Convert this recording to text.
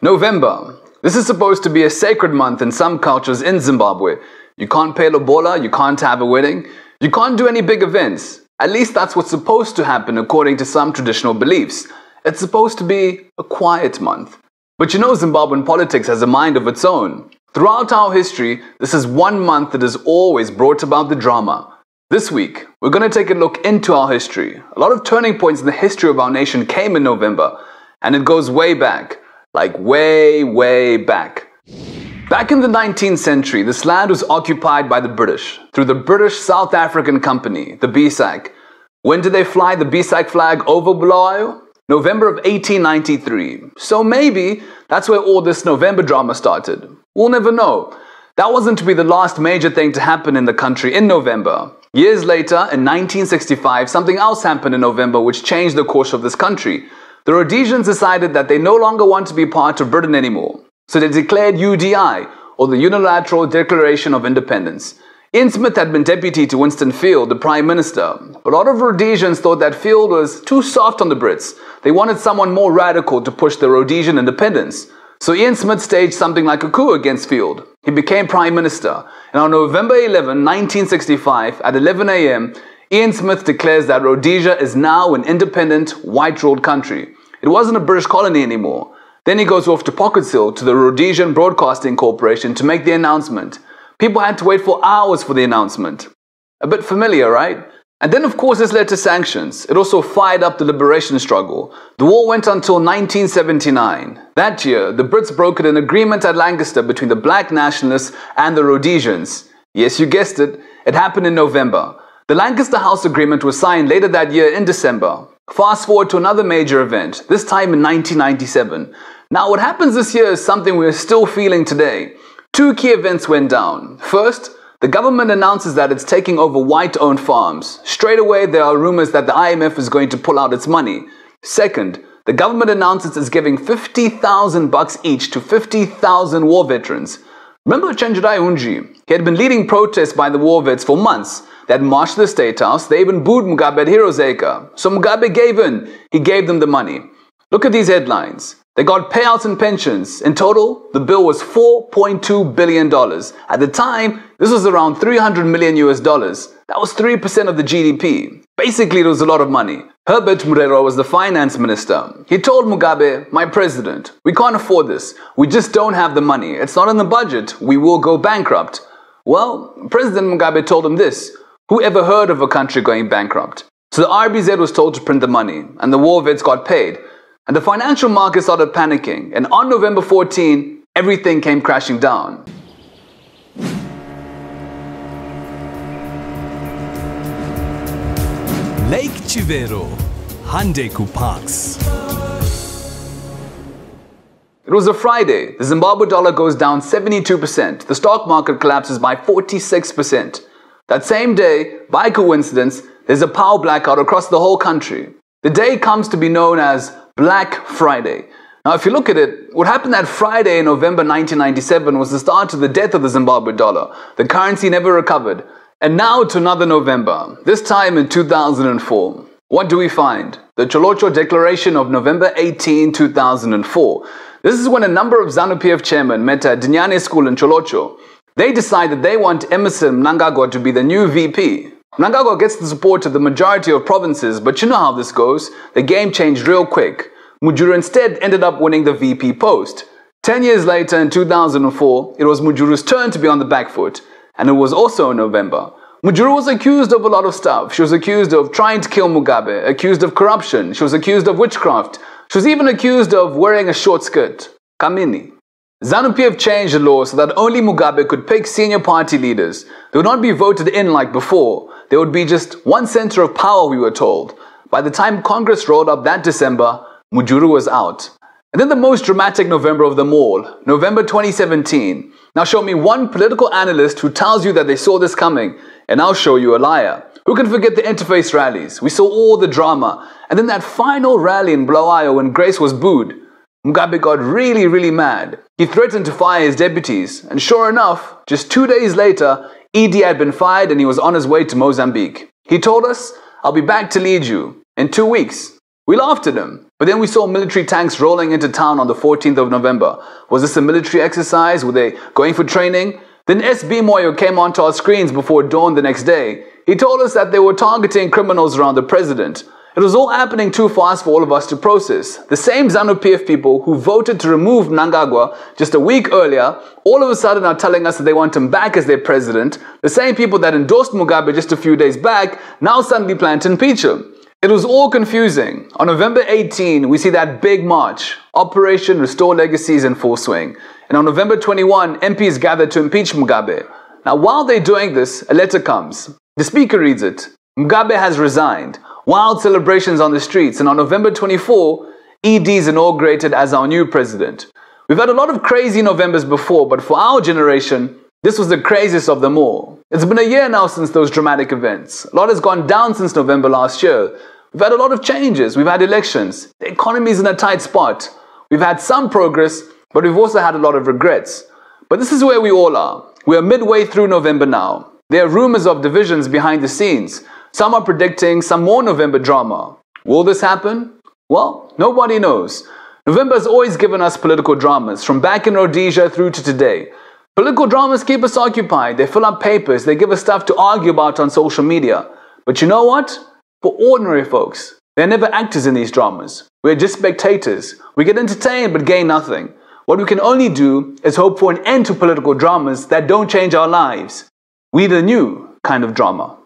November. This is supposed to be a sacred month in some cultures in Zimbabwe. You can't pay lobola, you can't have a wedding, you can't do any big events. At least that's what's supposed to happen according to some traditional beliefs. It's supposed to be a quiet month. But you know, Zimbabwean politics has a mind of its own. Throughout our history, this is one month that has always brought about the drama. This week, we're going to take a look into our history. A lot of turning points in the history of our nation came in November, and it goes way back, like way back. Back in the 19th century, this land was occupied by the British through the British South African Company, the BSAC. When did they fly the BSAC flag over Bulawayo? November of 1893. So maybe that's where all this November drama started. We'll never know. That wasn't to be the last major thing to happen in the country in November. Years later, in 1965, something else happened in November which changed the course of this country. The Rhodesians decided that they no longer want to be part of Britain anymore. So they declared UDI, or the Unilateral Declaration of Independence. Ian Smith had been deputy to Winston Field, the Prime Minister. But a lot of Rhodesians thought that Field was too soft on the Brits. They wanted someone more radical to push the Rhodesian independence. So Ian Smith staged something like a coup against Field. He became Prime Minister. And on November 11, 1965, at 11 a.m., Ian Smith declares that Rhodesia is now an independent, white-ruled country. It wasn't a British colony anymore. Then he goes off to Pockets Hill to the Rhodesian Broadcasting Corporation to make the announcement. People had to wait for hours for the announcement. A bit familiar, right? And then of course this led to sanctions. It also fired up the liberation struggle. The war went until 1979. That year, the Brits brokered an agreement at Lancaster between the black nationalists and the Rhodesians. Yes, you guessed it. It happened in November. The Lancaster House Agreement was signed later that year in December. Fast forward to another major event, this time in 1997. Now what happens this year is something we're still feeling today. Two key events went down. First, the government announces that it's taking over white-owned farms. Straight away, there are rumors that the IMF is going to pull out its money. Second, the government announces it's giving 50,000 bucks each to 50,000 war veterans. Remember Tsholotsho Unji? He had been leading protests by the war vets for months. They had marched to the State House. They even booed Mugabe at Heroes Acre. So Mugabe gave in. He gave them the money. Look at these headlines. They got payouts and pensions. In total, the bill was $4.2 billion. At the time, this was around 300 million US dollars. That was 3% of the GDP. Basically, it was a lot of money. Herbert Murero was the finance minister. He told Mugabe, "My president, we can't afford this. We just don't have the money. It's not in the budget. We will go bankrupt." Well, President Mugabe told him this: "Who ever heard of a country going bankrupt?" So the RBZ was told to print the money, and the war vets got paid. And the financial market started panicking, and on November 14, everything came crashing down. Lake Chivero, Handeku Parks. It was a Friday. The Zimbabwe dollar goes down 72%. The stock market collapses by 46%. That same day, by coincidence, there's a power blackout across the whole country. The day comes to be known as Black Friday. Now, if you look at it, what happened that Friday in November 1997 was the start of the death of the Zimbabwe dollar. The currency never recovered. And now to another November, this time in 2004. What do we find? The Tsholotsho Declaration of November 18, 2004. This is when a number of ZANU-PF chairmen met at Dinyane School in Tsholotsho. They decided they want Emerson Mnangagwa to be the new VP. Mnangagwa gets the support of the majority of provinces, but you know how this goes. The game changed real quick. Mujuru instead ended up winning the VP post. 10 years later, in 2004, it was Mujuru's turn to be on the back foot. And it was also in November. Mujuru was accused of a lot of stuff. She was accused of trying to kill Mugabe, accused of corruption. She was accused of witchcraft. She was even accused of wearing a short skirt. Kamini. ZANU-PF changed the law so that only Mugabe could pick senior party leaders. They would not be voted in like before. There would be just one center of power, we were told. By the time Congress rolled up that December, Mujuru was out. And then the most dramatic November of them all, November 2017. Now show me one political analyst who tells you that they saw this coming, and I'll show you a liar. Who can forget the interface rallies? We saw all the drama. And then that final rally in Bulawayo when Grace was booed. Mugabe got really mad. He threatened to fire his deputies. And sure enough, just 2 days later, UDI had been fired and he was on his way to Mozambique. He told us, "I'll be back to lead you in 2 weeks." We laughed at him, but then we saw military tanks rolling into town on the 14th of November. Was this a military exercise? Were they going for training? Then SB Moyo came onto our screens before dawn the next day. He told us that they were targeting criminals around the president. It was all happening too fast for all of us to process. The same ZANU-PF people who voted to remove Mnangagwa just a week earlier, all of a sudden are telling us that they want him back as their president. The same people that endorsed Mugabe just a few days back now suddenly plan to impeach him. It was all confusing. On November 18, we see that big march, Operation Restore Legacies in full swing. And on November 21, MPs gathered to impeach Mugabe. Now, while they're doing this, a letter comes. The speaker reads it. Mugabe has resigned. Wild celebrations on the streets. And on November 24, ED is inaugurated as our new president. We've had a lot of crazy Novembers before, but for our generation, this was the craziest of them all. It's been a year now since those dramatic events. A lot has gone down since November last year. We've had a lot of changes. We've had elections. The economy is in a tight spot. We've had some progress, but we've also had a lot of regrets. But this is where we all are. We are midway through November now. There are rumors of divisions behind the scenes. Some are predicting some more November drama. Will this happen? Well, nobody knows. November has always given us political dramas, from back in Rhodesia through to today. Political dramas keep us occupied. They fill up papers. They give us stuff to argue about on social media. But you know what? For ordinary folks, they're never actors in these dramas. We're just spectators. We get entertained but gain nothing. What we can only do is hope for an end to political dramas that don't change our lives. We need a new kind of drama.